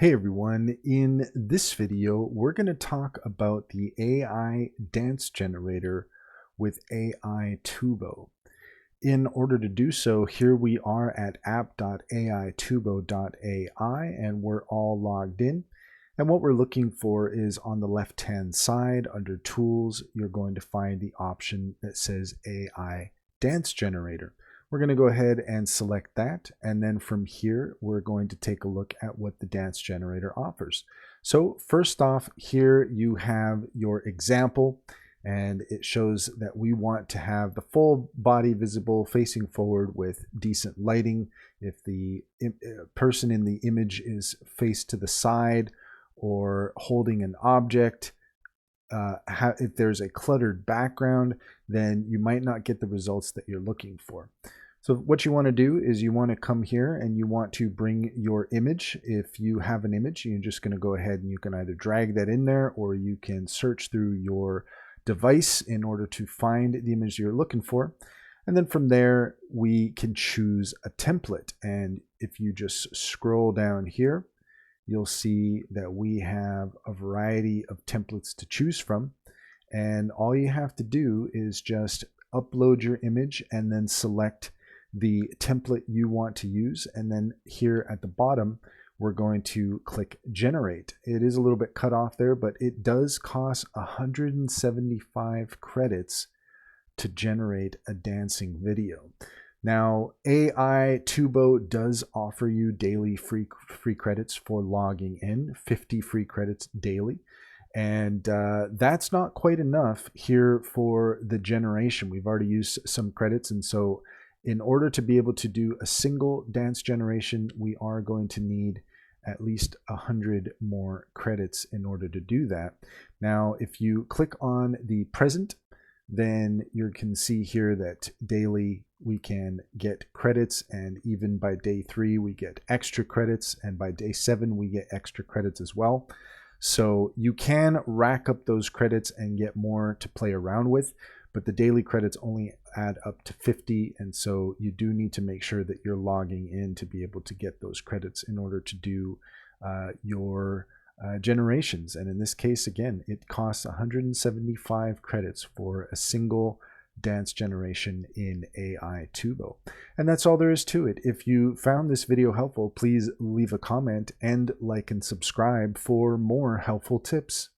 Hey everyone, in this video we're going to talk about the AI dance generator with Aitubo. In order to do so, here we are at app.aitubo.ai and we're all logged in. And what we're looking for is on the left hand side under Tools, you're going to find the option that says AI dance generator. We're going to go ahead and select that, and then from here we're going to take a look at what the dance generator offers. So first off, here you have your example, and it shows that we want to have the full body visible facing forward with decent lighting. If the person in the image is faced to the side or holding an object, if there's a cluttered background, then you might not get the results that you're looking for. So what you want to do is you want to come here and you want to bring your image. If you have an image, you're just going to go ahead and you can either drag that in there, or you can search through your device in order to find the image you're looking for. And then from there, we can choose a template. And if you just scroll down here, you'll see that we have a variety of templates to choose from. And all you have to do is just upload your image and then select the template you want to use. And then here at the bottom, we're going to click generate. It is a little bit cut off there, but it does cost 175 credits to generate a dancing video. Now, Aitubo does offer you daily free credits for logging in, 50 free credits daily. And that's not quite enough here for the generation. We've already used some credits, and so in order to be able to do a single dance generation, we are going to need at least 100 more credits in order to do that. Now, if you click on the present, then you can see here that daily we can get credits, and even by day 3 we get extra credits, and by day 7 we get extra credits as well. So you can rack up those credits and get more to play around with, but the daily credits only add up to 50, and so you do need to make sure that you're logging in to be able to get those credits in order to do your generations. And in this case, again, it costs 175 credits for a single dance generation in Aitubo. And that's all there is to it. If you found this video helpful, please leave a comment and like and subscribe for more helpful tips.